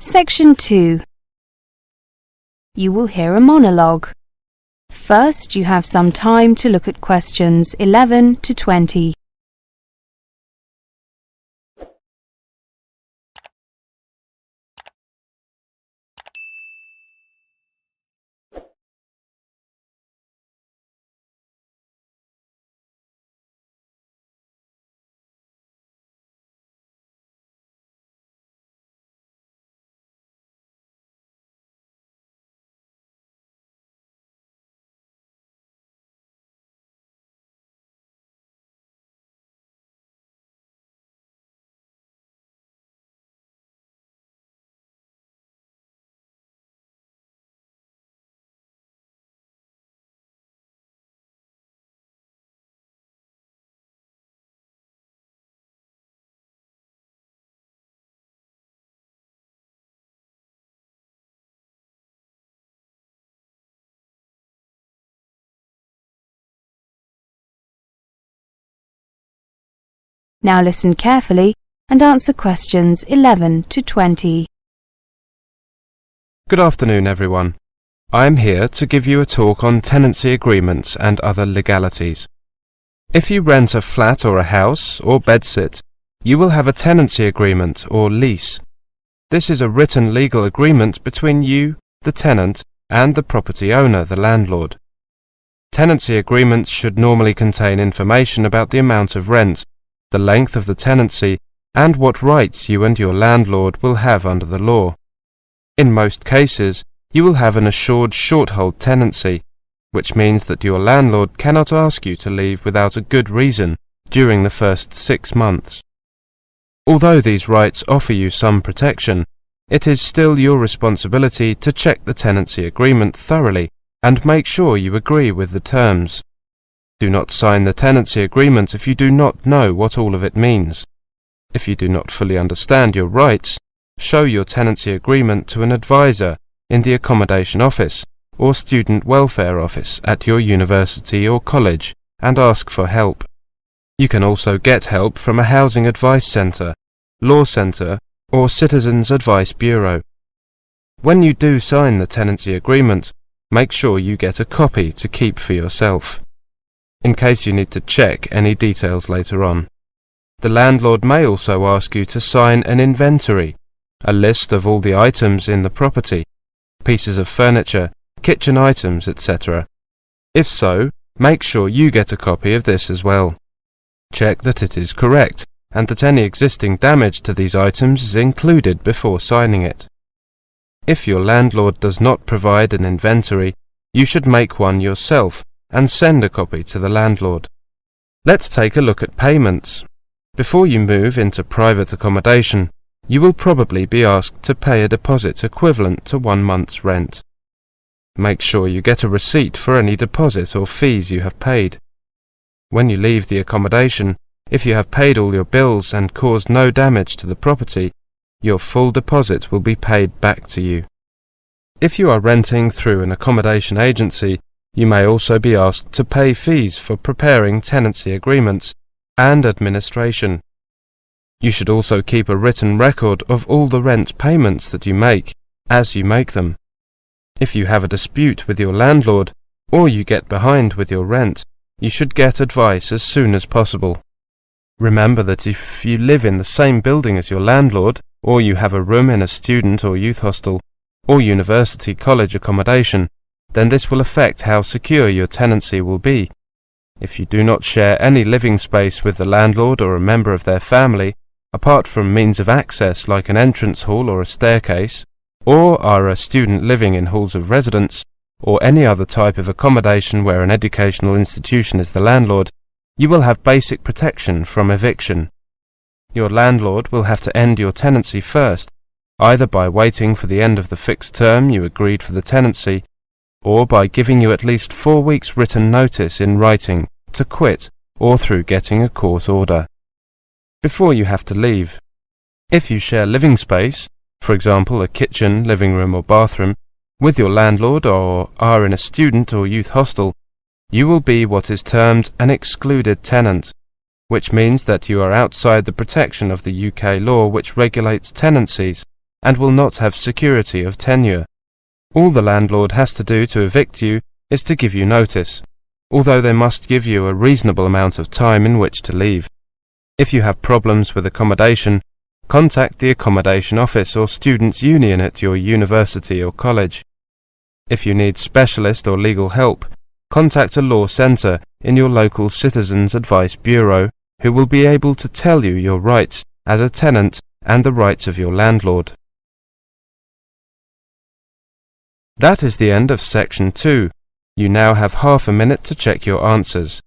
Section 2. You will hear a monologue. First, you have some time to look at questions 11 to 20. Now listen carefully and answer questions 11 to 20. Good afternoon, everyone. I am here to give you a talk on tenancy agreements and other legalities. If you rent a flat or a house or bedsit, you will have a tenancy agreement or lease. This is a written legal agreement between you, the tenant, and the property owner, the landlord. Tenancy agreements should normally contain information about the amount of rent, the length of the tenancy, and what rights you and your landlord will have under the law. In most cases, you will have an assured shorthold tenancy, which means that your landlord cannot ask you to leave without a good reason during the first 6 months. Although these rights offer you some protection, it is still your responsibility to check the tenancy agreement thoroughly and make sure you agree with the terms. Do not sign the tenancy agreement if you do not know what all of it means. If you do not fully understand your rights, show your tenancy agreement to an advisor in the accommodation office or student welfare office at your university or college and ask for help. You can also get help from a housing advice centre, law centre, or citizens advice bureau. When you do sign the tenancy agreement, make sure you get a copy to keep for yourself, in case you need to check any details later on. The landlord may also ask you to sign an inventory, a list of all the items in the property, pieces of furniture, kitchen items, etc. If so, make sure you get a copy of this as well. Check that it is correct and that any existing damage to these items is included before signing it. If your landlord does not provide an inventory, you should make one yourself and send a copy to the landlord. Let's take a look at payments. Before you move into private accommodation, you will probably be asked to pay a deposit equivalent to 1 month's rent. Make sure you get a receipt for any deposit or fees you have paid. When you leave the accommodation, if you have paid all your bills and caused no damage to the property, your full deposit will be paid back to you. If you are renting through an accommodation agency, you may also be asked to pay fees for preparing tenancy agreements and administration. You should also keep a written record of all the rent payments that you make, as you make them. If you have a dispute with your landlord, or you get behind with your rent, you should get advice as soon as possible. Remember that if you live in the same building as your landlord, or you have a room in a student or youth hostel, or university college accommodation, then this will affect how secure your tenancy will be. If you do not share any living space with the landlord or a member of their family, apart from means of access like an entrance hall or a staircase, or are a student living in halls of residence, or any other type of accommodation where an educational institution is the landlord, you will have basic protection from eviction. Your landlord will have to end your tenancy first, either by waiting for the end of the fixed term you agreed for the tenancy, or by giving you at least 4 weeks written notice in writing to quit, or through getting a court order. Before you have to leave, if you share living space, for example a kitchen, living room or bathroom, with your landlord or are in a student or youth hostel, you will be what is termed an excluded tenant, which means that you are outside the protection of the UK law which regulates tenancies and will not have security of tenure. All the landlord has to do to evict you is to give you notice, although they must give you a reasonable amount of time in which to leave. If you have problems with accommodation, contact the accommodation office or students' union at your university or college. If you need specialist or legal help, contact a law centre in your local Citizens Advice Bureau, who will be able to tell you your rights as a tenant and the rights of your landlord. That is the end of section 2. You now have half a minute to check your answers.